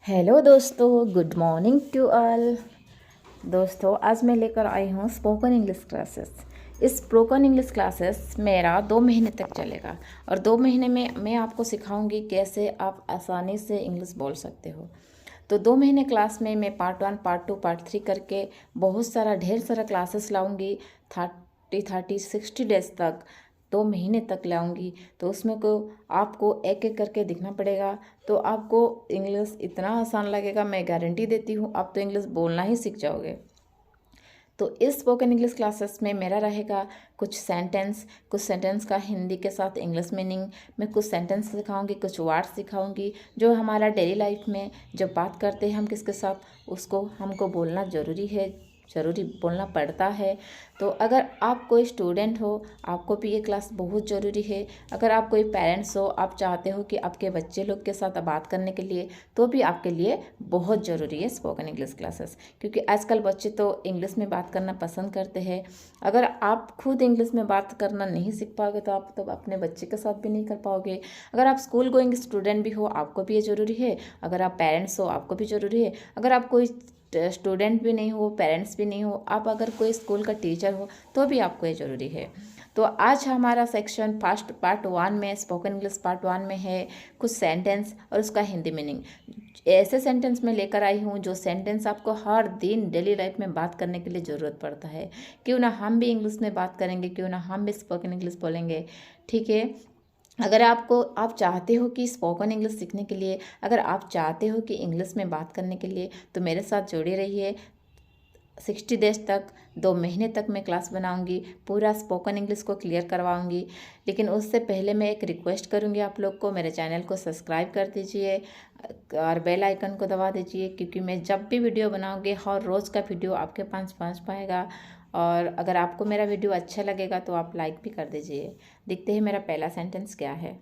Hello दोस्तों, good morning to all. दोस्तों, आज मैं लेकर आई हूँ स्पोकन इंग्लिश क्लासेस। इस स्पोकन इंग्लिश क्लासेस मेरा 2 महीने तक चलेगा और 2 महीने में मैं आपको सिखाऊंगी कैसे आप आसानी से इंग्लिश बोल सकते हो। तो 2 महीने क्लास में मैं पार्ट 1, पार्ट 2, पार्ट 3 करके बहुत सारा ढेर सारा क्लासेस लाऊंगी। 60 डेज तक, 2 महीने तक लाऊंगी। तो उसमें को आपको एक एक करके दिखना पड़ेगा। तो आपको इंग्लिश इतना आसान लगेगा, मैं गारंटी देती हूँ। आप तो इंग्लिश बोलना ही सीख जाओगे। तो इस स्पोकन इंग्लिश क्लासेस में मेरा रहेगा कुछ सेंटेंस का हिंदी के साथ इंग्लिश मीनिंग। मैं कुछ सेंटेंस सिखाऊंगी, कुछ वर्ड सिखाऊंगी जो हमारा डेली लाइफ में जब बात करते हैं हम किसके साथ, उसको हमको बोलना ज़रूरी बोलना पड़ता है। तो अगर आप कोई स्टूडेंट हो, आपको भी ये क्लास बहुत ज़रूरी है। अगर आप कोई पेरेंट्स हो, आप चाहते हो कि आपके बच्चे लोग के साथ बात करने के लिए, तो भी आपके लिए बहुत ज़रूरी है स्पोकन इंग्लिश क्लासेस। क्योंकि आजकल बच्चे तो इंग्लिश में बात करना पसंद करते हैं। अगर आप खुद इंग्लिश में बात करना नहीं सीख पाओगे तो आप तो अपने बच्चे के साथ भी नहीं कर पाओगे। अगर आप स्कूल गोइंग स्टूडेंट भी हो, आपको भी ये ज़रूरी है। अगर आप पेरेंट्स हो, आपको भी ज़रूरी है। अगर आप कोई स्टूडेंट भी नहीं हो, पेरेंट्स भी नहीं हो, आप अगर कोई स्कूल का टीचर हो, तो भी आपको ये ज़रूरी है। तो आज हमारा सेक्शन फर्स्ट पार्ट 1 में, स्पोकन इंग्लिश पार्ट 1 में है कुछ सेंटेंस और उसका हिंदी मीनिंग। ऐसे सेंटेंस में लेकर आई हूँ जो सेंटेंस आपको हर दिन डेली लाइफ में बात करने के लिए ज़रूरत पड़ता है। क्यों ना हम भी इंग्लिश में बात करेंगे, क्यों ना हम भी स्पोकन इंग्लिश बोलेंगे। ठीक है। अगर आप चाहते हो कि स्पोकन इंग्लिश सीखने के लिए, अगर आप चाहते हो कि इंग्लिश में बात करने के लिए, तो मेरे साथ जुड़े रहिए। 60 डेज तक, 2 महीने तक मैं क्लास बनाऊंगी, पूरा स्पोकन इंग्लिश को क्लियर करवाऊंगी। लेकिन उससे पहले मैं एक रिक्वेस्ट करूंगी आप लोग को, मेरे चैनल को सब्सक्राइब कर दीजिए और बेल आइकन को दबा दीजिए। क्योंकि मैं जब भी वीडियो बनाऊंगी, हर रोज़ का वीडियो आपके पास पहुँच पाएगा। और अगर आपको मेरा वीडियो अच्छा लगेगा तो आप लाइक भी कर दीजिए। देखते हैं मेरा पहला सेंटेंस क्या है।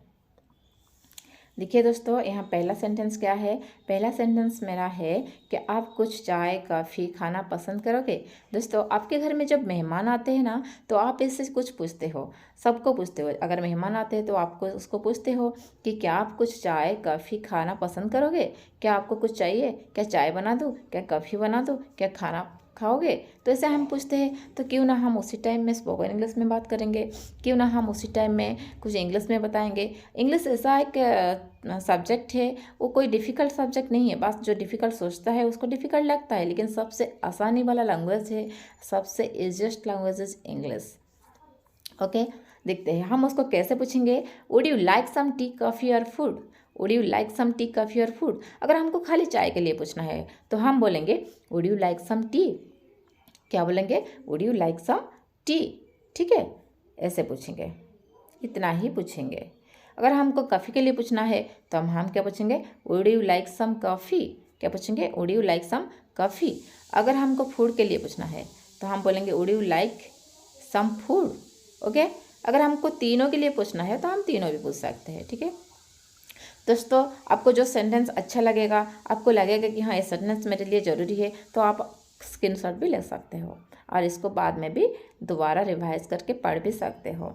देखिए दोस्तों, यहाँ पहला सेंटेंस क्या है। पहला सेंटेंस मेरा है कि आप कुछ चाय कॉफ़ी खाना पसंद करोगे। दोस्तों, आपके घर में जब मेहमान आते हैं ना, तो आप इससे कुछ पूछते हो, सबको पूछते हो। अगर मेहमान आते हैं तो आपको उसको पूछते हो कि क्या आप कुछ चाय कॉफ़ी खाना पसंद करोगे, क्या आपको कुछ चाहिए, क्या चाय बना दूँ, क्या कॉफ़ी बना दूँ, क्या खाना खाओगे। तो ऐसे हम पूछते हैं। तो क्यों ना हम उसी टाइम में स्पोकन इंग्लिश में बात करेंगे, क्यों ना हम उसी टाइम में कुछ इंग्लिश में बताएंगे। इंग्लिश ऐसा एक सब्जेक्ट है, वो कोई डिफ़िकल्ट सब्जेक्ट नहीं है। बस जो डिफ़िकल्ट सोचता है उसको डिफ़िकल्ट लगता है, लेकिन सबसे आसानी वाला लैंग्वेज है, सबसे easiest language is English. Okay, देखते हैं हम उसको कैसे पूछेंगे। Would you like some tea coffee और food. Would you like some tea coffee और फूड। अगर हमको खाली चाय के लिए पूछना है तो हम बोलेंगे would you like some tea. क्या बोलेंगे? Would you like some tea. ठीक है, ऐसे पूछेंगे, इतना ही पूछेंगे। अगर हमको कॉफ़ी के लिए पूछना है तो हम क्या पूछेंगे? Would you like some coffee. क्या पूछेंगे? Would you like some coffee. अगर हमको फूड के लिए पूछना है तो हम बोलेंगे would you like some food. Okay. अगर हमको तीनों के लिए पूछना है तो हम तीनों भी पूछ सकते हैं। ठीक है दोस्तों, आपको जो सेंटेंस अच्छा लगेगा, आपको लगेगा कि हाँ ये सेंटेंस मेरे लिए ज़रूरी है, तो आप स्क्रीनशॉट भी ले सकते हो और इसको बाद में भी दोबारा रिवाइज करके पढ़ भी सकते हो।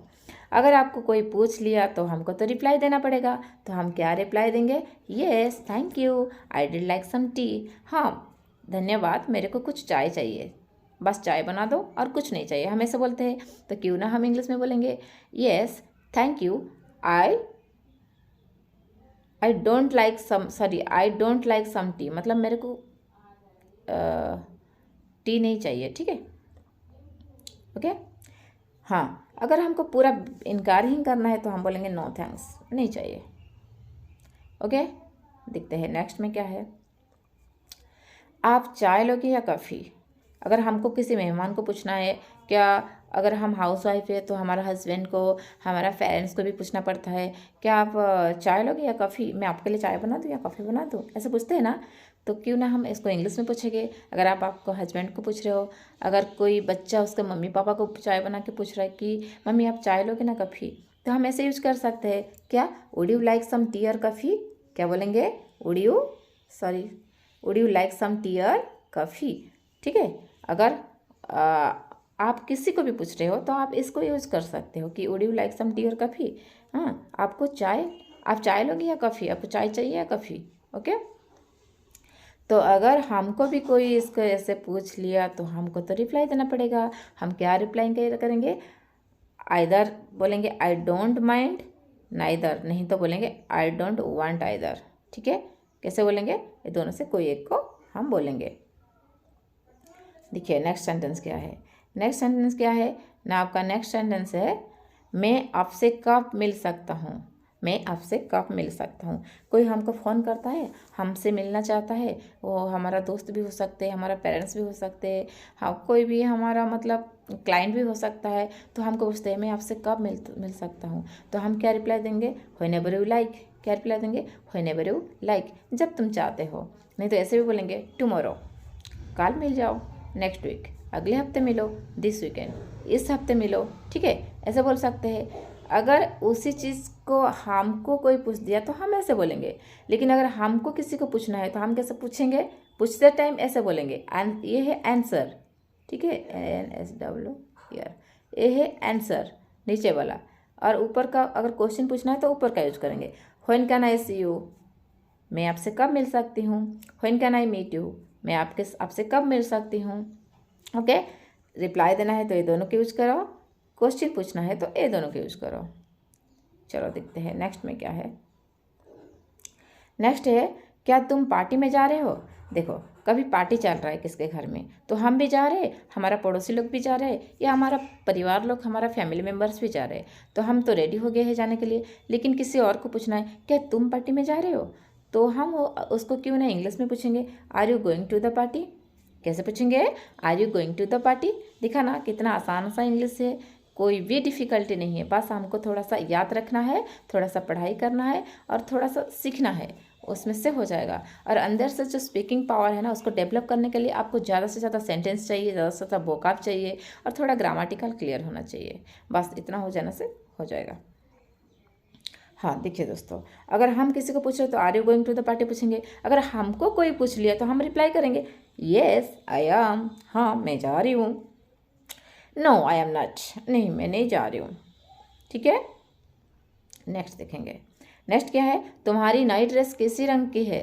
अगर आपको कोई पूछ लिया तो हमको तो रिप्लाई देना पड़ेगा। तो हम क्या रिप्लाई देंगे? Yes, thank you, I did like some tea. हाँ, धन्यवाद, मेरे को कुछ चाय चाहिए, बस चाय बना दो और कुछ नहीं चाहिए, हम ऐसे बोलते हैं। तो क्यों ना हम इंग्लिश में बोलेंगे yes, thank you, I don't like some tea. मतलब मेरे को टी नहीं चाहिए। ठीक है, ओके। हाँ, अगर हमको पूरा इनकार ही करना है तो हम बोलेंगे नो थैंक्स, नहीं चाहिए। ओके, देखते हैं नेक्स्ट में क्या है। आप चाय लोगे या कॉफ़ी। अगर हमको किसी मेहमान को पूछना है, क्या अगर हम हाउस वाइफ है तो हमारा हस्बैंड को, हमारा पेरेंट्स को भी पूछना पड़ता है, क्या आप चाय लोगे या कॉफ़ी, मैं आपके लिए चाय बना दूँ या कॉफ़ी बना दूँ, ऐसे पूछते हैं ना। तो क्यों ना हम इसको इंग्लिश में पूछेंगे। अगर आप आपको हस्बैंड को पूछ रहे हो, अगर कोई बच्चा उसके मम्मी पापा को चाय बना के पूछ रहा है कि मम्मी आप चाय लोगे ना कॉफ़ी, तो हम ऐसे यूज कर सकते हैं। क्या? Would you like some tea और कॉफ़ी। क्या बोलेंगे? Would you like some tea और कॉफ़ी। ठीक है। अगर आप किसी को भी पूछ रहे हो तो आप इसको यूज़ कर सकते हो कि would you like some tea और कॉफ़ी। हाँ, आप चाय लोगे या कॉफ़ी, आपको चाय चाहिए या कॉफ़ी। ओके, तो अगर हमको भी कोई इसको ऐसे पूछ लिया तो हमको तो रिप्लाई देना पड़ेगा। हम क्या रिप्लाई करेंगे? आइदर बोलेंगे आई डोंट माइंड, नाइदर, नहीं तो बोलेंगे आई डोंट वांट आइदर। ठीक है, कैसे बोलेंगे? ये दोनों से कोई एक को हम बोलेंगे। देखिए नेक्स्ट सेंटेंस क्या है। नेक्स्ट सेंटेंस क्या है ना, आपका नेक्स्ट सेंटेंस है मैं आपसे कब मिल सकता हूँ। मैं आपसे कब मिल सकता हूँ। कोई हमको फ़ोन करता है, हमसे मिलना चाहता है, वो हमारा दोस्त भी हो सकते हैं, हमारा पेरेंट्स भी हो सकते हैं, हाँ कोई भी हमारा मतलब क्लाइंट भी हो सकता है, तो हमको पूछते हैं मैं आपसे कब मिल सकता हूँ। तो हम क्या रिप्लाई देंगे? Whenever you like. क्या रिप्लाई देंगे? व्हेनेवर यू लाइक, जब तुम चाहते हो। नहीं तो ऐसे भी बोलेंगे टुमारो, कल मिल जाओ, नेक्स्ट वीक, अगले हफ्ते मिलो, दिस वीकेंड, इस हफ्ते मिलो। ठीक है, ऐसे बोल सकते हैं। अगर उसी चीज़ को हमको कोई पूछ दिया तो हम ऐसे बोलेंगे, लेकिन अगर हमको किसी को पूछना है तो हम कैसे पूछेंगे? पूछते टाइम ऐसे बोलेंगे, ये है आंसर। ठीक है, ANSWR, ये है आंसर नीचे वाला। और ऊपर का अगर क्वेश्चन पूछना है तो ऊपर का यूज करेंगे। When can I see you, मैं आपसे कब मिल सकती हूँ। When can I meet you, मैं आपसे कब मिल सकती हूँ। ओके, रिप्लाई देना है तो ये दोनों के यूज करो, क्वेश्चन पूछना है तो ये दोनों के यूज करो। चलो देखते हैं नेक्स्ट में क्या है। नेक्स्ट है क्या तुम पार्टी में जा रहे हो। देखो कभी पार्टी चल रहा है किसके घर में, तो हम भी जा रहे, हमारा पड़ोसी लोग भी जा रहे, या हमारा परिवार लोग, हमारा फैमिली मेम्बर्स भी जा रहे, तो हम तो रेडी हो गए हैं जाने के लिए। लेकिन किसी और को पूछना है क्या तुम पार्टी में जा रहे हो, तो हम उसको क्यों ना इंग्लिश में पूछेंगे, are you going to the party. कैसे पूछेंगे? Are you going to the party. दिखा ना कितना आसान सा इंग्लिश है, कोई भी डिफ़िकल्टी नहीं है। बस हमको थोड़ा सा याद रखना है, थोड़ा सा पढ़ाई करना है और थोड़ा सा सीखना है, उसमें से हो जाएगा। और अंदर से जो स्पीकिंग पावर है ना, उसको डेवलप करने के लिए आपको ज़्यादा से ज़्यादा सेंटेंस चाहिए, ज़्यादा से ज़्यादा वोकैब चाहिए और थोड़ा ग्रामेटिकल क्लियर होना चाहिए। बस इतना हो जाने से हो जाएगा। हाँ देखिए दोस्तों, अगर हम किसी को पूछ रहे तो are you going to the party पूछेंगे। अगर हमको कोई पूछ लिया तो हम रिप्लाई करेंगे येस आई एम, हाँ मैं जा रही हूँ। नो आई एम नॉट, नहीं मैं नहीं जा रही हूँ। ठीक है, नेक्स्ट देखेंगे। नेक्स्ट क्या है? तुम्हारी नई ड्रेस किसी रंग की है।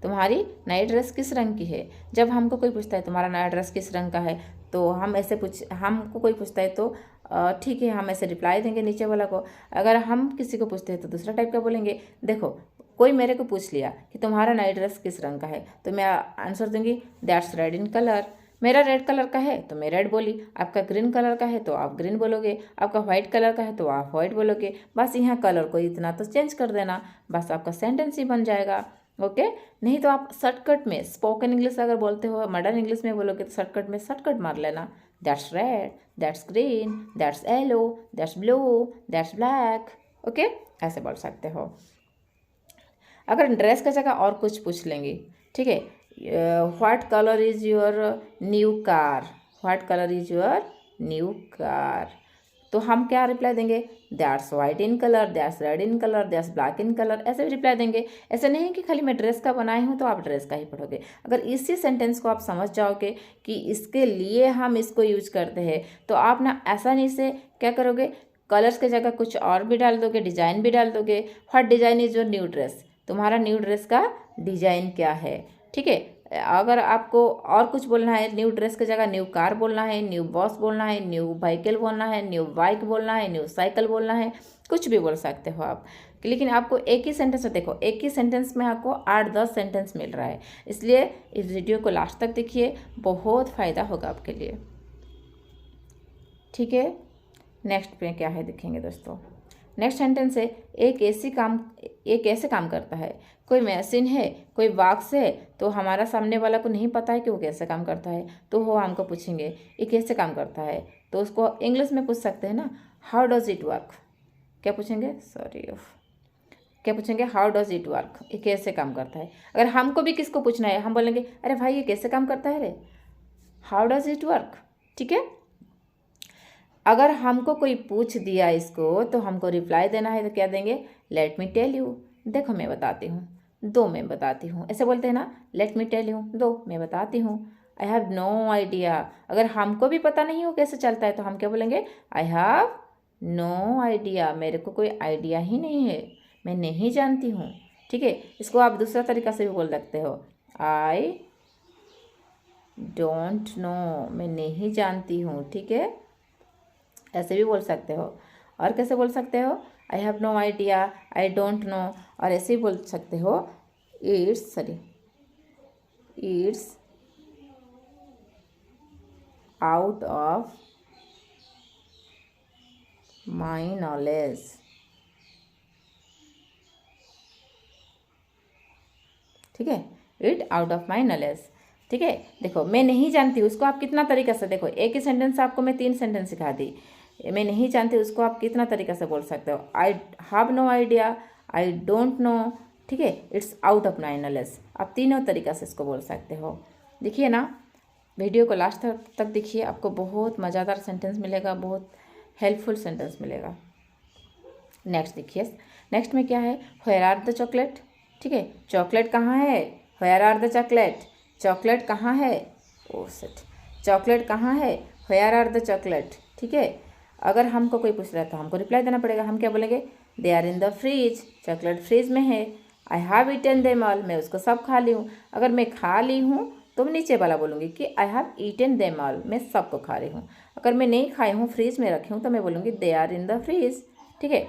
तुम्हारी नई ड्रेस किस रंग की है। जब हमको कोई पूछता है तुम्हारा नया ड्रेस किस रंग का है, तो हम ऐसे हमको कोई पूछता है तो ठीक है हम ऐसे रिप्लाई देंगे नीचे वाला को। अगर हम किसी को पूछते हैं तो दूसरा टाइप का बोलेंगे। देखो कोई मेरे को पूछ लिया कि तुम्हारा नई ड्रेस किस रंग का है, तो मैं आंसर दूंगी दैट्स रेड इन कलर। मेरा रेड कलर का है तो मैं रेड बोली, आपका ग्रीन कलर का है तो आप ग्रीन बोलोगे, आपका व्हाइट कलर का है तो आप व्हाइट बोलोगे। बस यहाँ कलर को इतना तो चेंज कर देना, बस आपका सेंटेंस ही बन जाएगा। ओके, नहीं तो आप शॉर्टकट में स्पोकन इंग्लिश अगर बोलते हो, मॉडर्न इंग्लिश में बोलोगे तो शॉर्टकट में शॉर्टकट मार लेना, that's red, that's green, that's yellow, that's blue, that's black. Okay, ऐसे बोल सकते हो। अगर ड्रेस का जगह और कुछ पूछ लेंगे, ठीक है, what colour is your new car, what colour is your new car, तो हम क्या रिप्लाई देंगे? That's white in colour, that's red in colour, that's black in colour, ऐसे भी रिप्लाई देंगे। ऐसे नहीं कि खाली मैं ड्रेस का बनाई हूँ तो आप ड्रेस का ही पढ़ोगे। अगर इसी सेंटेंस को आप समझ जाओगे कि इसके लिए हम इसको यूज करते हैं, तो आप ना आसानी से क्या करोगे, कलर्स के जगह कुछ और भी डाल दोगे, डिजाइन भी डाल दोगे। What design is your new dress, तुम्हारा न्यू ड्रेस का डिजाइन क्या है। ठीक है, अगर आपको और कुछ बोलना है, न्यू ड्रेस की जगह न्यू कार बोलना है, न्यू बॉस बोलना है, न्यू व्हीकल बोलना है, न्यू बाइक बोलना है, न्यू साइकिल बोलना है, कुछ भी बोल सकते हो आप। लेकिन आपको एक ही सेंटेंस में, देखो एक ही सेंटेंस में आपको 8-10 सेंटेंस मिल रहा है, इसलिए इस वीडियो को लास्ट तक देखिए, बहुत फ़ायदा होगा आपके लिए। ठीक है, नेक्स्ट पे क्या है देखेंगे दोस्तों। नेक्स्ट सेंटेंस है एक कैसे काम करता है। कोई मशीन है, कोई बॉक्स है, तो हमारा सामने वाला को नहीं पता है कि वो कैसे काम करता है, तो वो हमको पूछेंगे ये कैसे काम करता है, तो उसको इंग्लिश में पूछ सकते हैं ना, हाउ डज इट वर्क। क्या पूछेंगे? क्या पूछेंगे? हाउ डज इट वर्क, ये कैसे काम करता है। अगर हमको भी किसको पूछना है, हम बोलेंगे अरे भाई ये कैसे काम करता है रे, हाउ डज इट वर्क। ठीक है, अगर हमको कोई पूछ दिया इसको तो हमको रिप्लाई देना है, तो क्या देंगे? लेट मी टेल यू, देखो मैं बताती हूँ, दो मैं बताती हूँ, ऐसे बोलते हैं ना, लेट मी टेल यू, दो मैं बताती हूँ। आई हैव नो आइडिया, अगर हमको भी पता नहीं हो कैसे चलता है तो हम क्या बोलेंगे? आई हैव नो आइडिया, मेरे को कोई आइडिया ही नहीं है, मैं नहीं जानती हूँ। ठीक है, इसको आप दूसरा तरीका से भी बोल सकते हो, आई डोंट नो, मैं नहीं जानती हूँ, ठीक है। ऐसे भी बोल सकते हो। और कैसे बोल सकते हो, I have no idea, I don't know. और ऐसे भी बोल सकते हो, it's out of my knowledge, ठीक है। It out of my knowledge, ठीक है। देखो मैं नहीं जानती उसको आप कितना तरीका से, देखो एक ही सेंटेंस आपको मैं 3 सेंटेंस सिखा दी। मैं नहीं जानती उसको आप कितना तरीका से बोल सकते हो, I have no idea, I don't know, ठीक है, it's out of my knowledge. आप तीनों तरीका से इसको बोल सकते हो। देखिए ना, वीडियो को लास्ट तक देखिए, आपको बहुत मज़ेदार सेंटेंस मिलेगा, बहुत हेल्पफुल सेंटेंस मिलेगा। नेक्स्ट देखिए, नेक्स्ट में क्या है, व्हेयर आर द चॉकलेट, ठीक है। चॉकलेट कहाँ है, where are the chocolate, chocolate कहाँ है, ओ सेट, चॉकलेट कहाँ है, व्हेयर आर द चॉकलेट, ठीक है। अगर हमको कोई पूछ रहा है तो हमको रिप्लाई देना पड़ेगा। हम क्या बोलेंगे, they are in the fridge, chocolate fridge में है। I have eaten them all, मैं उसको सब खा ली हूँ। अगर मैं खा ली हूँ तो मैं नीचे वाला बोलूँगी कि I have eaten them all, मैं सबको खा रही हूँ। अगर मैं नहीं खाई हूँ, फ्रिज में रखी हूँ, तो मैं बोलूँगी they are in the fridge, ठीक है।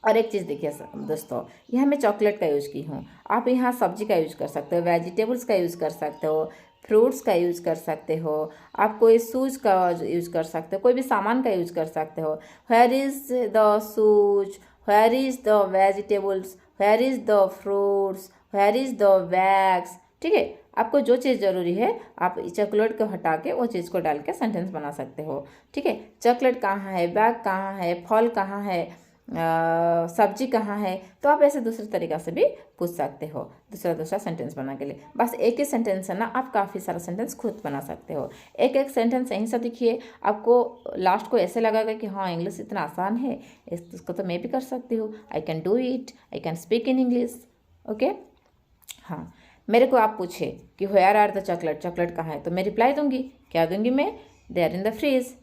और एक चीज़ देखिए दोस्तों, यहाँ मैं चॉकलेट का यूज़ की हूँ, आप यहाँ सब्जी का यूज़ कर सकते हो, वेजिटेबल्स का यूज़ कर सकते हो, फ्रूट्स का यूज़ कर सकते हो, आप कोई शूज़ का यूज़ कर सकते हो, कोई भी सामान का यूज़ कर सकते हो। Where is the shoes, where is the vegetables, where is the fruits, where is the bags, ठीक है। आपको जो चीज़ ज़रूरी है आप चॉकलेट को हटा के वो चीज़ को डाल के सेंटेंस बना सकते हो, ठीक है। चॉकलेट कहाँ है, बैग कहाँ है, फल कहाँ है, सब्जी कहाँ है, तो आप ऐसे दूसरे तरीक़ा से भी पूछ सकते हो दूसरा सेंटेंस बनाने के लिए। बस एक ही सेंटेंस है ना, आप काफ़ी सारा सेंटेंस खुद बना सकते हो। एक एक सेंटेंस यहीं से देखिए, आपको लास्ट को ऐसे लगेगा कि हाँ इंग्लिश इतना आसान है, इसको तो मैं भी कर सकती हूँ, I can do it, I can speak in English, okay. हाँ, मेरे को आप पूछे कि where are the chocolate, chocolate कहाँ है, तो मैं रिप्लाई दूंगी, क्या दूंगी मैं, they are in the fridge,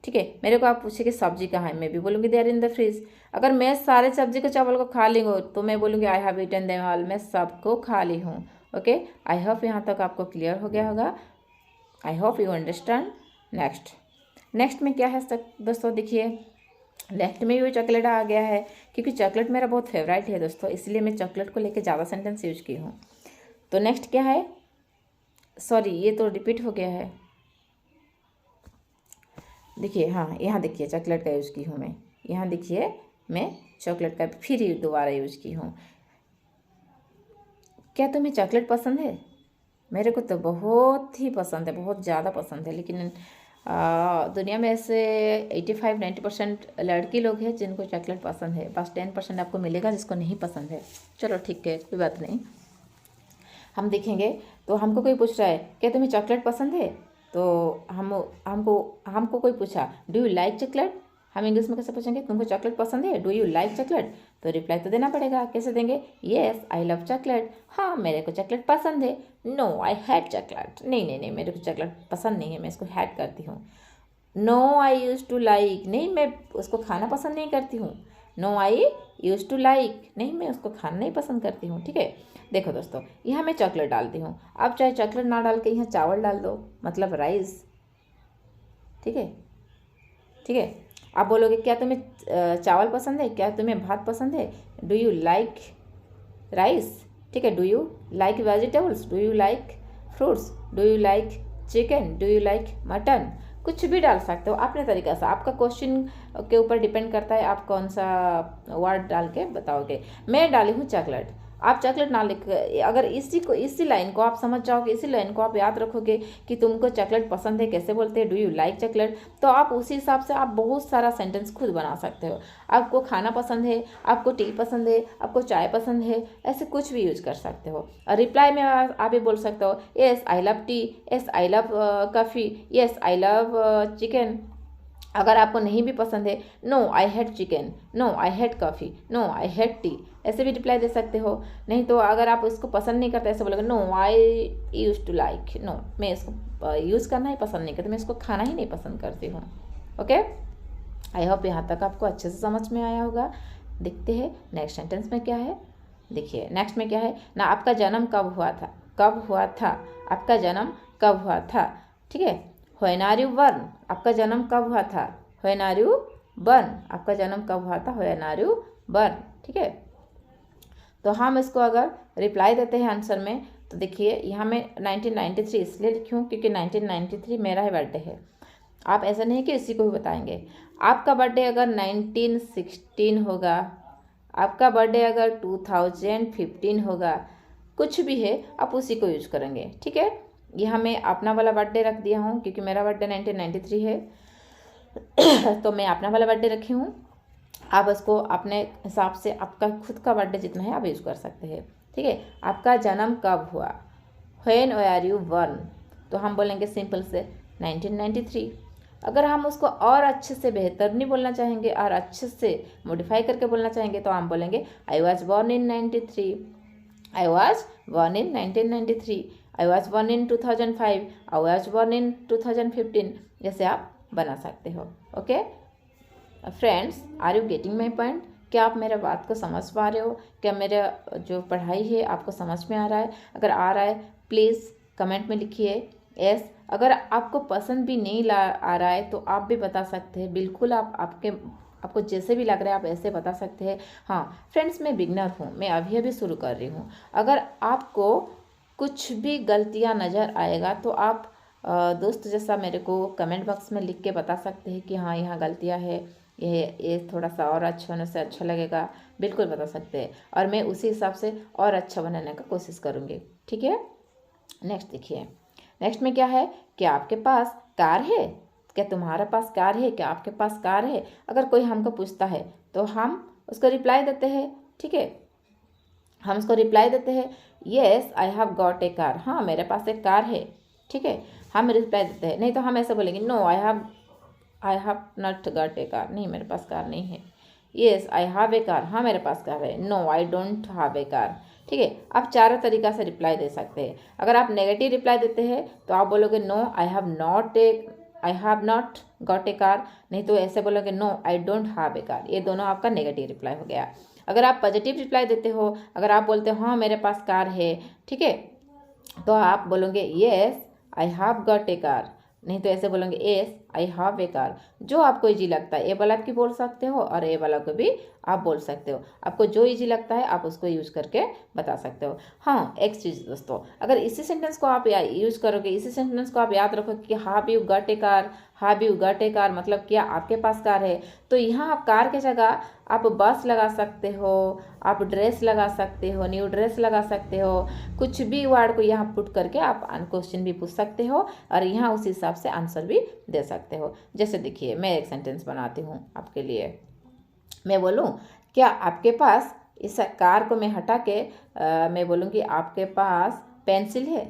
ठीक है। मेरे को आप पूछे कि सब्जी कहाँ है, मैं भी बोलूँगी they are in the fridge. अगर मैं सारे सब्जी को चावल को खा ली हूँ तो मैं बोलूँगी I have eaten them all, मैं सबको खा ली हूँ, ओके। आई होप यहाँ तक आपको क्लियर हो गया होगा, I hope you understand. Next में क्या है दोस्तों, देखिए नेक्स्ट में भी चॉकलेट आ गया है, क्योंकि चॉकलेट मेरा बहुत फेवरेट है दोस्तों, इसलिए मैं चॉकलेट को लेकर ज़्यादा सेंटेंस यूज की हूँ। तो नेक्स्ट क्या है, सॉरी ये तो रिपीट हो गया है, देखिए हाँ यहाँ देखिए चॉकलेट का यूज़ की हूँ मैं, यहाँ देखिए मैं चॉकलेट का फिर दोबारा यूज़ की हूँ। क्या तुम्हें चॉकलेट पसंद है, मेरे को तो बहुत ही पसंद है, बहुत ज़्यादा पसंद है। लेकिन दुनिया में ऐसे 85-90% लड़की लोग हैं जिनको चॉकलेट पसंद है, बस 10% आपको मिलेगा जिसको नहीं पसंद है। चलो ठीक है, कोई बात नहीं, हम देखेंगे। तो हमको कोई पूछ रहा है क्या तुम्हें चॉकलेट पसंद है, तो हमको कोई पूछा डू यू लाइक चॉकलेट, हम इंग्लिश में कैसे पूछेंगे, तुमको चॉकलेट पसंद है, डू यू लाइक चॉकलेट, तो रिप्लाई तो देना पड़ेगा। कैसे देंगे, येस आई लव चॉकलेट, हाँ मेरे को चॉकलेट पसंद है, नो आई हैट चॉकलेट, नहीं मेरे को चॉकलेट पसंद नहीं है, मैं इसको हैट करती हूँ। No I use to like, नहीं मैं उसको खाना पसंद नहीं करती हूँ। No I use to like, नहीं मैं उसको खाना नहीं पसंद करती हूँ, ठीक है। देखो दोस्तों, यहाँ मैं चॉकलेट डालती हूँ, आप चाहे चॉकलेट ना डाल के यहाँ चावल डाल दो, मतलब राइस, ठीक है। आप बोलोगे क्या तुम्हें चावल पसंद है, क्या तुम्हें भात पसंद है, डू यू लाइक राइस, ठीक है। Do you like vegetables, do you like fruits, do you like chicken, do you like mutton, कुछ भी डाल सकते हो अपने तरीक़े से, आपका क्वेश्चन के ऊपर डिपेंड करता है आप कौन सा वर्ड डाल के बताओगे। मैं डाली हूँ चॉकलेट, आप चॉकलेट ना लिख, अगर इसी लाइन को आप समझ जाओगे, इसी लाइन को आप याद रखोगे कि तुमको चॉकलेट पसंद है, कैसे बोलते हैं, डू यू लाइक चॉकलेट, तो आप उसी हिसाब से आप बहुत सारा सेंटेंस खुद बना सकते हो। आपको खाना पसंद है, आपको टी पसंद है, आपको चाय पसंद है, ऐसे कुछ भी यूज कर सकते हो। और रिप्लाई में आप ये बोल सकते हो, yes I love tea, yes I love coffee, yes I love chicken. अगर आपको नहीं भी पसंद है, no I hate chicken, no I hate coffee, no I hate tea, ऐसे भी रिप्लाई दे सकते हो। नहीं तो अगर आप इसको पसंद नहीं करते, ऐसे बोलोगे no I use to like, no मैं इसको यूज़ करना ही पसंद नहीं करती, मैं इसको खाना ही नहीं पसंद करती हूँ, ओके। आई होप यहाँ तक आपको अच्छे से समझ में आया होगा। देखते हैं नेक्स्ट सेंटेंस में क्या है। देखिए नेक्स्ट में क्या है ना, आपका जन्म कब हुआ था, कब हुआ था, आपका जन्म कब हुआ था, ठीक है। व्हेन आर यू बर्न, आपका जन्म कब हुआ था, व्हेन आर यू बर्न, आपका जन्म कब हुआ था, व्हेन आर यू बर्न, ठीक है। तो हम इसको अगर रिप्लाई देते हैं आंसर में, तो देखिए यहाँ मैं 1993 इसलिए लिखी हूँ क्योंकि 1993 मेरा ही बर्थडे है। आप ऐसा नहीं कि इसी को भी बताएंगे। आपका बर्थडे अगर 1916 होगा, आपका बर्थडे अगर 2015 होगा, कुछ भी है आप उसी को यूज करेंगे, ठीक है। यहाँ मैं अपना वाला बर्थडे रख दिया हूँ क्योंकि मेरा बर्थडे 1993 है तो मैं अपना वाला बर्थडे रखी हूँ। आप उसको अपने हिसाब से आपका खुद का बर्थडे जितना है आप यूज कर सकते हैं, ठीक है। आपका जन्म कब हुआ, व्हेन आर यू बर्न, तो हम बोलेंगे सिंपल से 1993। अगर हम उसको और अच्छे से बेहतर नहीं बोलना चाहेंगे और अच्छे से मॉडिफाई करके बोलना चाहेंगे तो हम बोलेंगे I was born in 93, I was born in 1993, I was born in 2005, I was born in 2015, जैसे आप बना सकते हो। Okay friends, are you getting my point? क्या आप मेरे बात को समझ पा रहे हो? क्या मेरा जो पढ़ाई है आपको समझ में आ रहा है? अगर आ रहा है प्लीज़ कमेंट में लिखिए यस। अगर आपको पसंद भी नहीं आ रहा है तो आप भी बता सकते हैं, बिल्कुल आपको जैसे भी लग रहा है आप ऐसे बता सकते हैं। हाँ फ्रेंड्स, मैं बिगनर हूँ, मैं अभी अभी शुरू कर रही हूँ। अगर आपको कुछ भी गलतियाँ नज़र आएगा तो आप दोस्त जैसा मेरे को कमेंट बॉक्स में लिख के बता सकते हैं कि हाँ यहाँ गलतियाँ है, ये थोड़ा सा और अच्छा होने से अच्छा लगेगा, बिल्कुल बता सकते हैं और मैं उसी हिसाब से और अच्छा बनाने का कोशिश करूँगी, ठीक है। नेक्स्ट देखिए, नेक्स्ट में क्या है, क्या आपके पास कार है, क्या तुम्हारे पास कार है, क्या आपके पास कार है। अगर कोई हमको पूछता है तो हम उसको रिप्लाई देते हैं, ठीक है। हम उसको रिप्लाई देते हैं yes I have got a car, हाँ मेरे पास एक कार है, ठीक है, हम रिप्लाई देते हैं। नहीं तो हम ऐसे बोलेंगे no I have not got a car, नहीं मेरे पास कार नहीं है। Yes I have a car, हाँ मेरे पास कार है। No I don't have a car, ठीक है। आप चारों तरीका से रिप्लाई दे सकते हैं। अगर आप नेगेटिव रिप्लाई देते हैं तो आप बोलोगे no I have not got a car, नहीं तो ऐसे बोलोगे no I don't have a car. ये दोनों आपका नेगेटिव रिप्लाई हो गया। अगर आप पॉजिटिव रिप्लाई देते हो, अगर आप बोलते हो हाँ मेरे पास कार है, ठीक है, तो आप बोलोगे yes I have got a car, नहीं तो ऐसे बोलोगे yes I have a car. जो आपको इजी लगता है, ए वाला भी बोल सकते हो और ए वाला को भी आप बोल सकते हो। आपको जो इजी लगता है आप उसको यूज करके बता सकते हो। हाँ एक चीज़ दोस्तों, अगर इसी सेंटेंस को आप यूज करोगे, इसी सेंटेंस को आप याद रखोगे कि have you got a car, have you got a car मतलब क्या आपके पास कार है, तो यहाँ आप कार के जगह आप बस लगा सकते हो, आप ड्रेस लगा सकते हो, न्यू ड्रेस लगा सकते हो, कुछ भी वर्ड को यहाँ पुट करके आप क्वेश्चन भी पूछ सकते हो और यहाँ उस हिसाब से आंसर भी दे सकते हो। जैसे देखिए मैं एक सेंटेंस बनाती हूँ आपके लिए। मैं बोलूँ क्या आपके पास, इस कार को मैं हटा के मैं बोलूँगी आपके पास पेंसिल है,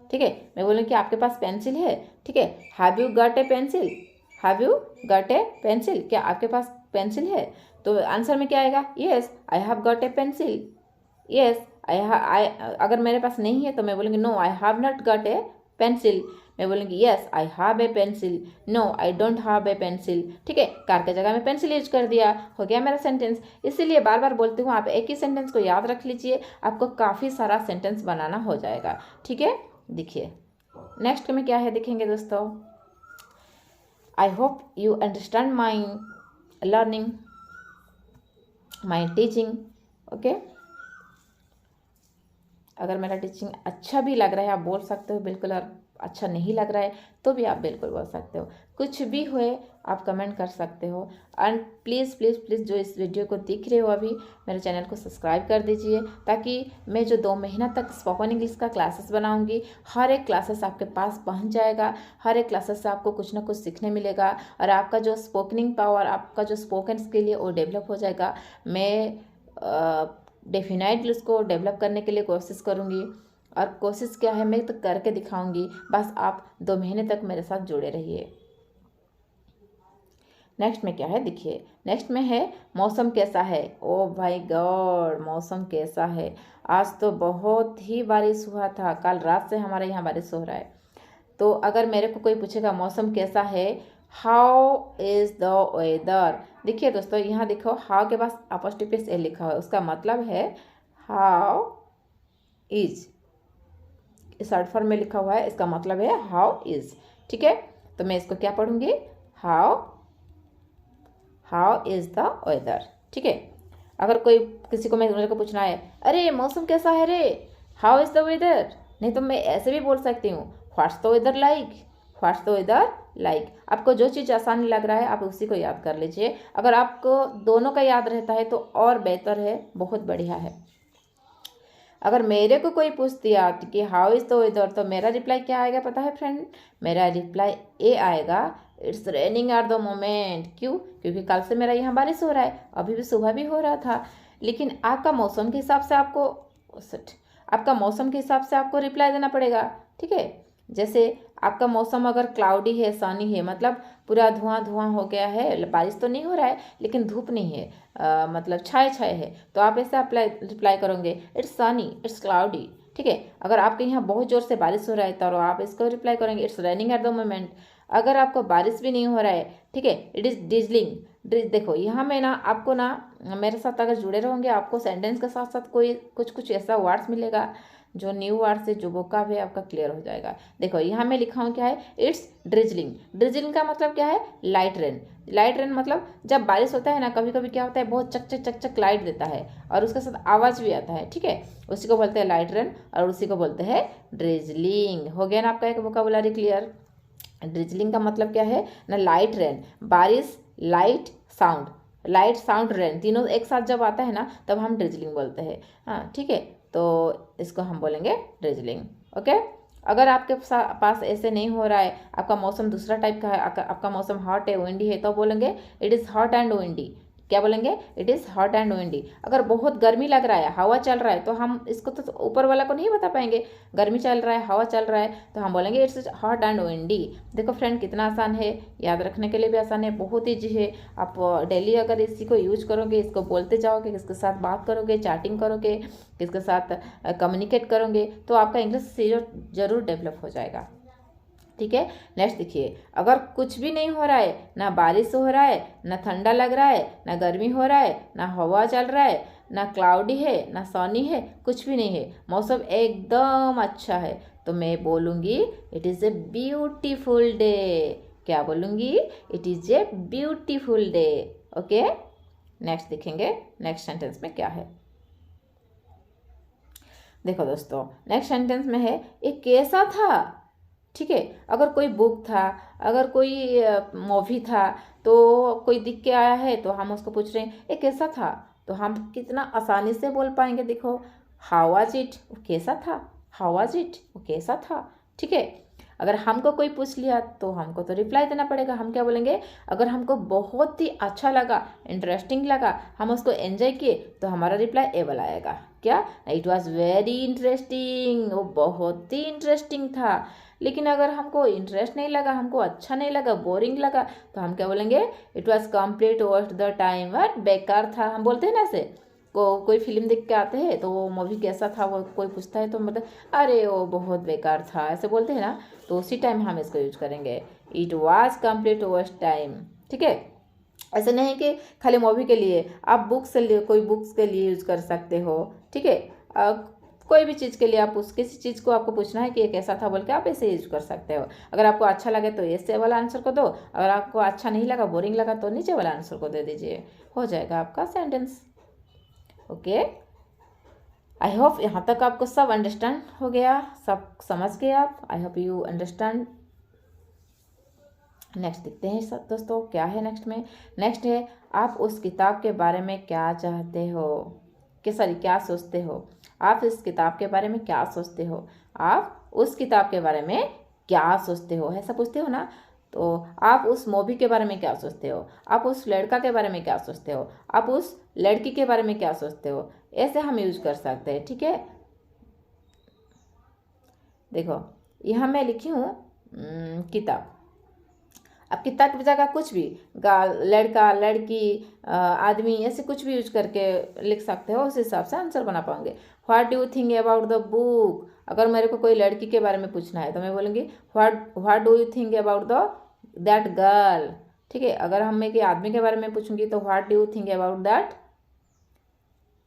ठीक है। मैं बोलूँ कि आपके पास पेंसिल है, ठीक है। Have you got a pencil, have you got a pencil, क्या आपके पास पेंसिल है, तो आंसर में क्या आएगा yes I have got a pencil. Yes I अगर मेरे पास नहीं है तो मैं बोलूँगी no I have not got a pencil. मैं बोलूँगी yes I have a pencil, no I don't have a pencil, ठीक है। कार के जगह में पेंसिल यूज कर दिया, हो गया मेरा सेंटेंस। इसीलिए बार बार बोलती हूँ आप एक ही सेंटेंस को याद रख लीजिए, आपको काफ़ी सारा सेंटेंस बनाना हो जाएगा, ठीक है। देखिए नेक्स्ट में क्या है देखेंगे दोस्तों। I hope you understand my learning, my teaching, okay. अगर मेरा टीचिंग अच्छा भी लग रहा है आप बोल सकते हो बिल्कुल, और अच्छा नहीं लग रहा है तो भी आप बिल्कुल बोल सकते हो। कुछ भी हुए आप कमेंट कर सकते हो। एंड प्लीज़ प्लीज़ प्लीज़ जो इस वीडियो को देख रहे हो अभी, मेरे चैनल को सब्सक्राइब कर दीजिए, ताकि मैं जो 2 महीना तक स्पोकन इंग्लिश का क्लासेस बनाऊंगी, हर एक क्लासेस आपके पास पहुंच जाएगा। हर एक क्लासेस से आपको कुछ ना कुछ सीखने मिलेगा और आपका जो स्पोकनिंग पावर, आपका जो स्पोकन स्किल है वो डेवलप हो जाएगा। मैं डेफिनेटली उसको डेवलप करने के लिए कोशिश करूँगी, और कोशिश क्या है मैं तो करके दिखाऊंगी। बस आप 2 महीने तक मेरे साथ जुड़े रहिए। नेक्स्ट में क्या है देखिए, नेक्स्ट में है मौसम कैसा है। ओ भाई गॉड, मौसम कैसा है, आज तो बहुत ही बारिश हुआ था, कल रात से हमारे यहाँ बारिश हो रहा है। तो अगर मेरे को कोई पूछेगा मौसम कैसा है, हाउ इज़ द वेदर, देखिए दोस्तों यहाँ देखो हाउ के पास अपोस्ट्रोफी ए लिखा हुआ है, उसका मतलब है हाउ इज, शॉर्ट फॉर्म में लिखा हुआ है, इसका मतलब है हाउ इज। ठीक है, तो मैं इसको क्या पढ़ूंगी, हाउ इज द वेदर। ठीक है, अगर कोई किसी को मेरे को पूछना है, अरे मौसम कैसा है रे, हाउ इज द वेदर, नहीं तो मैं ऐसे भी बोल सकती हूँ, what's the weather like, what's the weather like. आपको जो चीज़ आसानी लग रहा है आप उसी को याद कर लीजिए। अगर आपको दोनों का याद रहता है तो और बेहतर है, बहुत बढ़िया है। अगर मेरे को कोई पूछ दिया कि हाउ इज द वेदर, तो मेरा रिप्लाई क्या आएगा पता है फ्रेंड, मेरा रिप्लाई ए आएगा, it's raining at the moment. क्यों? क्योंकि कल से मेरा यहाँ बारिश हो रहा है, अभी भी सुबह भी हो रहा था। लेकिन आपका मौसम के हिसाब से आपको रिप्लाई देना पड़ेगा। ठीक है, जैसे आपका मौसम अगर क्लाउडी है, सनी है, मतलब पूरा धुआं धुआं हो गया है, बारिश तो नहीं हो रहा है लेकिन धूप नहीं है, मतलब छाए छाए है, तो आप ऐसे रिप्लाई करोगे, इट्स सनी, इट्स क्लाउडी। ठीक है, अगर आपके यहाँ बहुत ज़ोर से बारिश हो रहा है तो आप इसको रिप्लाई करेंगे, it's raining at the moment. अगर आपको बारिश भी नहीं हो रहा है, ठीक है, इट इज़ डिजलिंग। देखो यहाँ में ना आपको ना मेरे साथ अगर जुड़े रहोगे, आपको सेंटेंस के साथ साथ कोई कुछ ऐसा वर्ड्स मिलेगा जो न्यू वर्ड से जो वोकाब है आपका क्लियर हो जाएगा। देखो यहाँ मैं लिखा हूँ क्या है, इट्स ड्रिजलिंग। ड्रिजलिंग का मतलब क्या है, लाइट रेन। लाइट रेन मतलब जब बारिश होता है ना, कभी कभी क्या होता है, बहुत चक चक चक चक लाइट देता है और उसके साथ आवाज़ भी आता है। ठीक है, उसी को बोलते हैं लाइट रेन और उसी को बोलते हैं ड्रिजलिंग। हो गया ना आपका एक वोकाबुलरी क्लियर। ड्रिजलिंग का मतलब क्या है ना, लाइट रेन, बारिश, लाइट साउंड रेन, तीनों एक साथ जब आता है ना तब हम ड्रिजलिंग बोलते हैं। हाँ ठीक है, तो इसको हम बोलेंगे ड्रिजलिंग। ओके, अगर आपके पास ऐसे नहीं हो रहा है, आपका मौसम दूसरा टाइप का है, आपका मौसम हॉट है, विंडी है, तो बोलेंगे it is hot and windy. क्या बोलेंगे, it is hot and windy. अगर बहुत गर्मी लग रहा है, हवा चल रहा है, तो हम इसको तो ऊपर वाला को नहीं बता पाएंगे, गर्मी चल रहा है, हवा चल रहा है, तो हम बोलेंगे इट्स हॉट एंड विंडी। देखो फ्रेंड कितना आसान है, याद रखने के लिए भी आसान है, बहुत ईजी है। आप डेली अगर इसी को यूज करोगे, इसको बोलते जाओगे, किसके साथ बात करोगे, चैटिंग करोगे, किसके साथ कम्युनिकेट करोगे, तो आपका इंग्लिश जरूर डेवलप हो जाएगा। ठीक है, नेक्स्ट देखिए, अगर कुछ भी नहीं हो रहा है, ना बारिश हो रहा है, ना ठंडा लग रहा है, ना गर्मी हो रहा है, ना हवा चल रहा है, ना क्लाउडी है, ना सनी है, कुछ भी नहीं है, मौसम एकदम अच्छा है, तो मैं बोलूँगी it is a beautiful day. क्या बोलूँगी, it is a beautiful day. Okay, next देखेंगे नेक्स्ट सेंटेंस में क्या है। देखो दोस्तों, नेक्स्ट सेंटेंस में है, एक कैसा था। ठीक है, अगर कोई बुक था, अगर कोई मूवी था, तो कोई दिख के आया है तो हम उसको पूछ रहे हैं ये कैसा था, तो हम कितना आसानी से बोल पाएंगे। देखो, हाउ वाज इट, वो कैसा था, हाउ वाज इट, वो कैसा था। ठीक है, अगर हमको कोई पूछ लिया तो हमको तो रिप्लाई देना पड़ेगा। हम क्या बोलेंगे, अगर हमको बहुत ही अच्छा लगा, इंटरेस्टिंग लगा, हम उसको एंजॉय किए, तो हमारा रिप्लाई ए वाला आएगा। क्या, इट वॉज वेरी इंटरेस्टिंग, वो बहुत ही इंटरेस्टिंग था। लेकिन अगर हमको इंटरेस्ट नहीं लगा, हमको अच्छा नहीं लगा, बोरिंग लगा, तो हम क्या बोलेंगे, it was complete waste the time, but बेकार था। हम बोलते हैं ना ऐसे, कोई फिल्म देख के आते हैं तो वो मूवी कैसा था, वो कोई पूछता है तो मतलब अरे वो बहुत बेकार था, ऐसे बोलते हैं ना, तो उसी टाइम हम इसको यूज करेंगे, it was complete waste time. ठीक है, ऐसे नहीं कि खाली मूवी के लिए, आप बुक्स से लिए, कोई बुक्स के लिए यूज कर सकते हो। ठीक है, कोई भी चीज़ के लिए आप किसी चीज़ को आपको पूछना है कि ये कैसा था बोल के, आप ऐसे यूज कर सकते हो। अगर आपको अच्छा लगे तो ऐसे वाला आंसर को दो, अगर आपको अच्छा नहीं लगा, बोरिंग लगा, तो नीचे वाला आंसर को दे दीजिए, हो जाएगा आपका सेंटेंस। ओके, आई होप यहाँ तक आपको सब अंडरस्टैंड हो गया, सब समझ गए आप। I hope you understand. Next देखते हैं सब दोस्तों, क्या है नेक्स्ट में। नेक्स्ट है, आप उस किताब के बारे में क्या चाहते हो, क्या सोचते हो। आप इस किताब के बारे में क्या सोचते हो, आप उस किताब के बारे में क्या सोचते हो, ऐसा पूछते हो ना। तो आप उस मूवी के बारे में क्या सोचते हो, आप उस लड़का के बारे में क्या सोचते हो, आप उस लड़की के बारे में क्या सोचते हो, ऐसे हम यूज कर सकते हैं। ठीक है, देखो यहाँ मैं लिखी हूँ किताब। अब किताब की जगह कुछ भी, लड़का, लड़की, आदमी, ऐसे कुछ भी यूज करके लिख सकते हो, उस हिसाब से आंसर बना पाओगे। What do you think about the book. अगर मेरे को कोई लड़की के बारे में पूछना है तो मैं बोलूँगी what do you think about that girl. ठीक है, अगर हम एक आदमी के बारे में पूछूंगी तो what do you think about that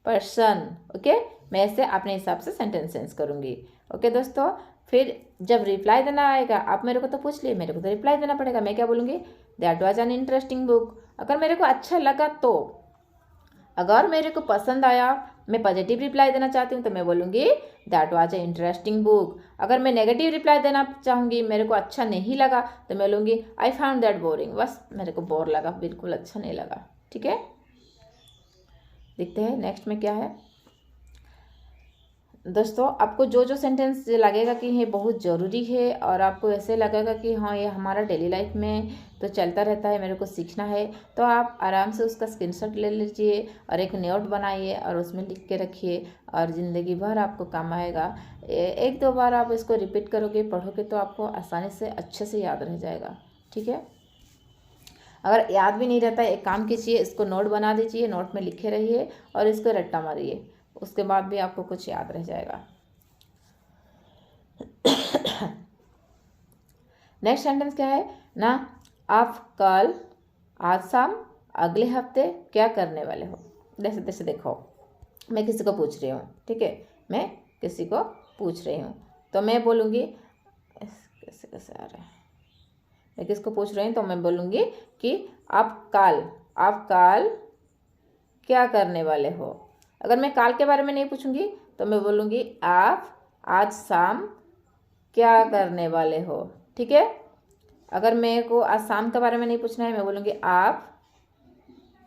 person. Okay, मैं ऐसे अपने हिसाब से सेंटेंस चेंज करूँगी। ओके दोस्तों, फिर जब रिप्लाई देना आएगा, आप मेरे को तो पूछ लिए, मेरे को तो रिप्लाई देना पड़ेगा। मैं क्या बोलूँगी, that was an interesting book. अगर मेरे को अच्छा लगा तो, अगर मेरे को पसंद आया, मैं पॉजिटिव रिप्लाई देना चाहती हूँ तो मैं बोलूँगी that was a interesting book. अगर मैं नेगेटिव रिप्लाई देना चाहूँगी, मेरे को अच्छा नहीं लगा, तो मैं बोलूँगी आई फाउंड दैट बोरिंग। बस मेरे को बोर लगा, बिल्कुल अच्छा नहीं लगा। ठीक है, देखते हैं नेक्स्ट में क्या है। दोस्तों, आपको जो जो सेंटेंस लगेगा कि ये बहुत ज़रूरी है और आपको ऐसे लगेगा कि हाँ ये हमारा डेली लाइफ में तो चलता रहता है, मेरे को सीखना है, तो आप आराम से उसका स्क्रीनशॉट ले लीजिए और एक नोट बनाइए और उसमें लिख के रखिए और ज़िंदगी भर आपको काम आएगा। एक दो बार आप इसको रिपीट करोगे, पढ़ोगे तो आपको आसानी से अच्छे से याद रह जाएगा। ठीक है, अगर याद भी नहीं रहता, एक काम कीजिए, इसको नोट बना दीजिए, नोट में लिखे रहिए और इसको रट्टा मारिए, उसके बाद भी आपको कुछ याद रह जाएगा। नेक्स्ट सेंटेंस क्या है ना, आप कल, आज शाम, अगले हफ्ते क्या करने वाले हो। जैसे जैसे देखो, मैं किसी को पूछ रही हूँ, ठीक है, मैं किसी को पूछ रही हूँ, तो मैं बोलूँगी, कैसे कैसे आ रहा है, मैं किसको पूछ रही हूँ तो मैं बोलूँगी कि आप कल क्या करने वाले हो। अगर मैं काल के बारे में नहीं पूछूंगी तो मैं बोलूँगी आप आज शाम क्या करने वाले हो। ठीक है, अगर मेरे को आज शाम के बारे में नहीं पूछना है, मैं बोलूँगी आप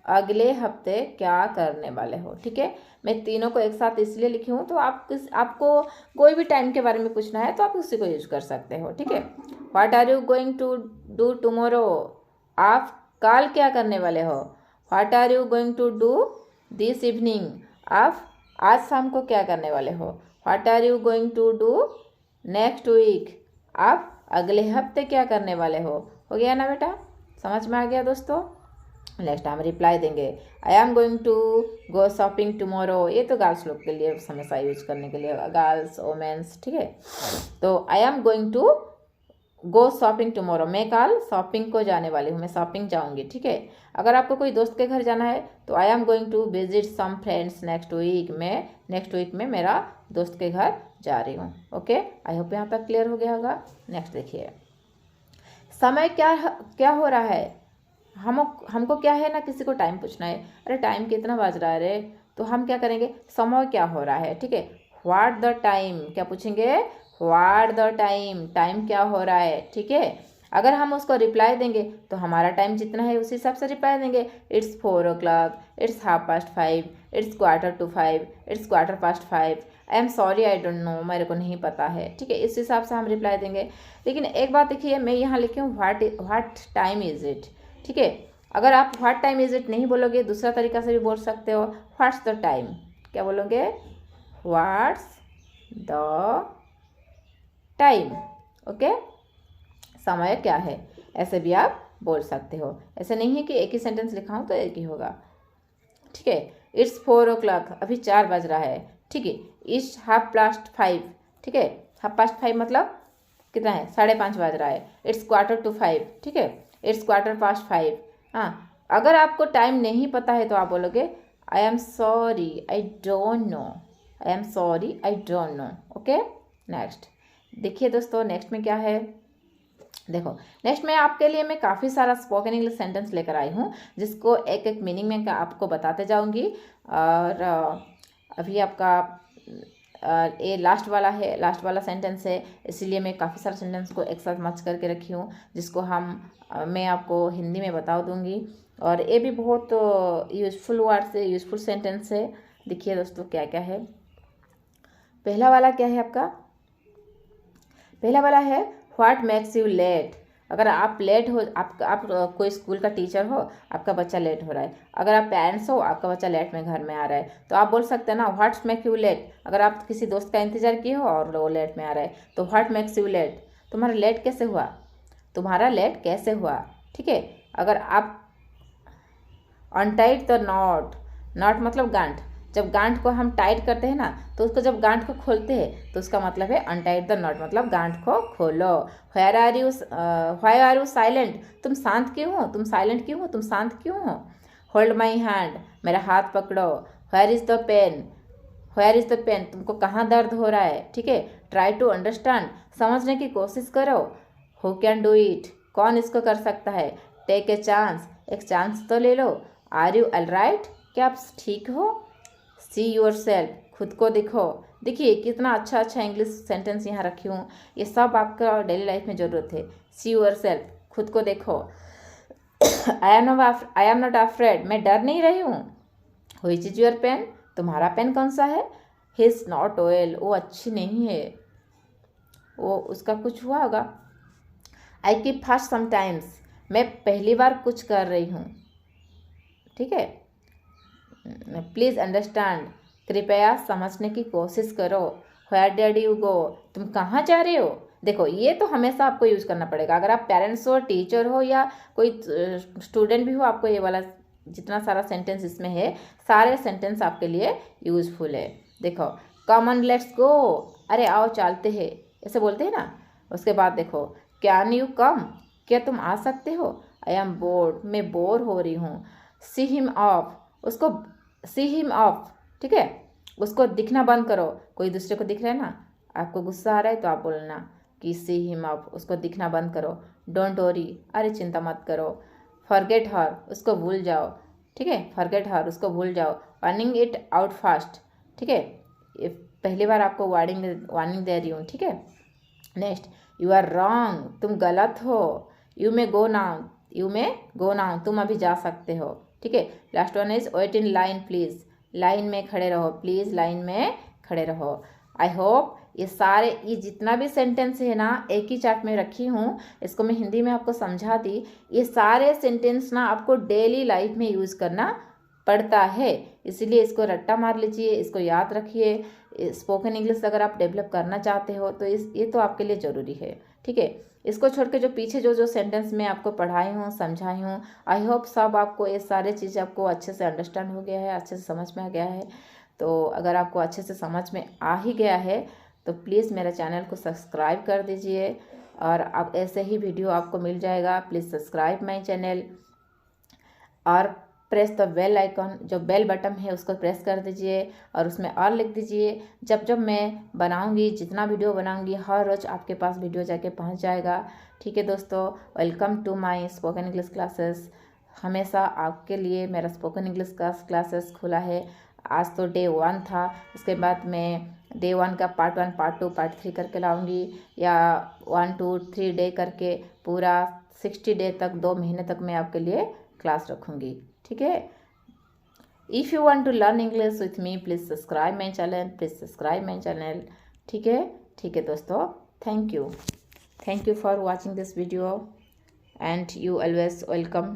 अगले हफ्ते क्या करने वाले हो। ठीक है, मैं तीनों को एक साथ इसलिए लिखी हूँ, तो आपको कोई भी टाइम के बारे में पूछना है तो आप उसी को यूज कर सकते हो। ठीक है, what are you going to do tomorrow, आप कल क्या करने वाले हो। What are you going to do this evening, आप आज शाम को क्या करने वाले हो। What are you going to do next week, आप अगले हफ्ते क्या करने वाले हो गया ना बेटा, समझ में आ गया दोस्तों। नेक्स्ट हम रिप्लाई देंगे, I am going to go shopping tomorrow. ये तो गर्ल्स लोग के लिए हमेशा यूज करने के लिए, गर्ल्स वोमेन्स। ठीक है, तो I am going to go shopping tomorrow, मैं कल शॉपिंग को जाने वाली हूँ, मैं शॉपिंग जाऊँगी। ठीक है, अगर आपको कोई दोस्त के घर जाना है तो I am going to visit some friends next week, मैं नेक्स्ट वीक में मेरा दोस्त के घर जा रही हूँ। ओके, आई होप यहाँ तक क्लियर हो गया होगा। नेक्स्ट देखिए, समय क्या हो रहा है। हमको क्या है ना, किसी को टाइम पूछना है, अरे टाइम कितना बज रहा है रे, तो हम क्या करेंगे, समय क्या हो रहा है। ठीक है, व्हाट द टाइम, क्या पूछेंगे, व्हाट द टाइम, टाइम क्या हो रहा है। ठीक है, अगर हम उसको रिप्लाई देंगे तो हमारा टाइम जितना है उसी हिसाब से रिप्लाई देंगे। It's 4 o'clock, it's 5:30, it's 4:45, it's 5:15, I am sorry I don't no, मेरे को नहीं पता है। ठीक है, इस हिसाब से हम रिप्लाई देंगे। लेकिन एक बात देखिए, मैं यहाँ लिखी हूँ व्हाट टाइम इज इट। ठीक है, अगर आप व्हाट टाइम इज इट नहीं बोलोगे, दूसरा तरीका से भी बोल सकते हो, व्हाट्स द टाइम, क्या बोलोगे, व्हाट्स द टाइम। ओके, समय क्या है, ऐसे भी आप बोल सकते हो। ऐसे नहीं है कि एक ही सेंटेंस लिखा हूँ तो एक ही होगा। ठीक है, इट्स 4 o'clock, अभी 4 बज रहा है। ठीक है, इट्स 5:30, ठीक है, 5:30 मतलब कितना है, 5:30 बज रहा है। इट्स 4:45, ठीक है, इट्स 4:15। हाँ, अगर आपको टाइम नहीं पता है तो आप बोलोगे I am sorry I don't no, I am sorry I don't no. Okay, next देखिए दोस्तों, नेक्स्ट में क्या है, देखो नेक्स्ट में आपके लिए मैं काफ़ी सारा स्पोकन इंग्लिश सेंटेंस लेकर आई हूँ, जिसको एक एक मीनिंग में आपको बताते जाऊँगी। और अभी आपका ये लास्ट वाला सेंटेंस है, इसीलिए मैं काफ़ी सारे सेंटेंस को एक साथ मच करके रखी हूँ, जिसको मैं आपको हिंदी में बता दूँगी। और ये भी बहुत यूज़फुल वर्ड्स है, यूज़फुल सेंटेंस है। देखिए दोस्तों क्या क्या है। पहला वाला क्या है आपका, पहला वाला है व्हाट मेक्स यू लेट। अगर आप लेट हो, आप कोई स्कूल का टीचर हो, आपका बच्चा लेट हो रहा है, अगर आप पेरेंट्स हो, आपका बच्चा लेट में घर में आ रहा है, तो आप बोल सकते हैं ना व्हाट्स मेक यू लेट। अगर आप किसी दोस्त का इंतजार किए हो और वो लेट में आ रहा है, तो व्हाट मेक्स यू लेट, तुम्हारा लेट कैसे हुआ, तुम्हारा लेट कैसे हुआ। ठीक है, अगर आप अनटाइट द नॉट, नॉट मतलब गांठ, जब गांठ को हम टाइट करते हैं ना, तो उसको जब गांठ को खोलते हैं तो उसका मतलब है अनटाइट द नॉट, मतलब गांठ को खोलो। व्हाई आर यू साइलेंट, तुम शांत क्यों हो, तुम साइलेंट क्यों हो, तुम शांत क्यों हो। होल्ड माई हैंड, मेरा हाथ पकड़ो। Where is the pen, where is the pen, तुमको कहाँ दर्द हो रहा है, ठीक है। ट्राई टू अंडरस्टैंड, समझने की कोशिश करो। हु कैन डू इट, कौन इसको कर सकता है। टेक ए चांस, एक चांस तो ले लो। आर यू ऑलराइट, क्या आप ठीक हो। सी योर सेल्फ, खुद को देखो। देखिए कितना अच्छा अच्छा इंग्लिश सेंटेंस यहाँ रखी हूँ, ये सब आपका डेली लाइफ में ज़रूरत है। सी योर सेल्फ, खुद को देखो। आई एम नॉट अफ्रेड, मैं डर नहीं रही हूँ। व्हिच इज योर पेन, तुम्हारा पेन कौन सा है। ही इज नॉट वेल, वो अच्छी नहीं है, वो उसका कुछ हुआ होगा। आई कीप फास्ट समटाइम्स, मैं पहली बार कुछ कर रही हूँ, ठीक है। प्लीज़ अंडरस्टैंड, कृपया समझने की कोशिश करो। वेयर डिड यू गो, तुम कहाँ जा रहे हो। देखो ये तो हमेशा आपको यूज करना पड़ेगा, अगर आप पेरेंट्स हो, टीचर हो या कोई स्टूडेंट भी हो, आपको ये वाला जितना सारा सेंटेंस इसमें है, सारे सेंटेंस आपके लिए यूजफुल है। देखो कम ऑन लेट्स गो, अरे आओ चलते हैं, ऐसे बोलते हैं ना। उसके बाद देखो कैन यू कम, क्या तुम आ सकते हो। आई एम बोर्ड, मैं बोर हो रही हूँ। सी हिम ऑफ, उसको सी हिम ऑफ, ठीक है, उसको दिखना बंद करो। कोई दूसरे को दिख रहा है ना, आपको गुस्सा आ रहा है तो आप बोलना कि सी हिम ऑफ, उसको दिखना बंद करो। डोंट वरी, अरे चिंता मत करो। फॉरगेट हर, उसको भूल जाओ, ठीक है। फॉरगेट हर, उसको भूल जाओ। वार्निंग इट आउट फास्ट, ठीक है, ये पहली बार आपको वार्निंग दे रही हूँ, ठीक है। नेक्स्ट, यू आर रॉन्ग, तुम गलत हो। You may go now, you may go now, तुम अभी जा सकते हो, ठीक है। Last one is wait in line please, line में खड़े रहो, प्लीज लाइन में खड़े रहो। आई होप ये जितना भी सेंटेंस है ना, एक ही चार्ट में रखी हूँ, इसको मैं हिंदी में आपको समझा दी। ये सारे सेंटेंस ना आपको डेली लाइफ में यूज़ करना पड़ता है, इसलिए इसको रट्टा मार लीजिए, इसको याद रखिए। स्पोकन इंग्लिश अगर आप डेवलप करना चाहते हो तो ये तो आपके लिए ज़रूरी है, ठीक है। इसको छोड़ के जो पीछे जो सेंटेंस मैं आपको पढ़ाई हूँ, समझाई हूँ, आई होप सब आपको ये सारे चीज़ आपको अच्छे से अंडरस्टैंड हो गया है, अच्छे से समझ में आ गया है। तो अगर आपको अच्छे से समझ में आ ही गया है तो प्लीज़ मेरे चैनल को सब्सक्राइब कर दीजिए, और अब ऐसे ही वीडियो आपको मिल जाएगा। प्लीज़ सब्सक्राइब माई चैनल और प्रेस द बेल आइकन, जो बेल बटन है उसको प्रेस कर दीजिए और उसमें और लिख दीजिए। जब जब मैं बनाऊंगी, जितना वीडियो बनाऊंगी, हर रोज़ आपके पास वीडियो जाके पहुंच जाएगा, ठीक है दोस्तों। Welcome to my spoken English classes, हमेशा आपके लिए मेरा स्पोकन इंग्लिश क्लासेस खुला है। आज तो डे 1 था, उसके बाद मैं डे 1 का पार्ट 1, पार्ट 2, पार्ट 3 करके लाऊंगी, या 1, 2, 3 डे करके पूरा 60 डे तक, 2 महीने तक मैं आपके लिए क्लास रखूँगी, ठीक है। If you want to learn English with me, please subscribe my channel, ठीक है दोस्तों। Thank you for watching this video and you always welcome.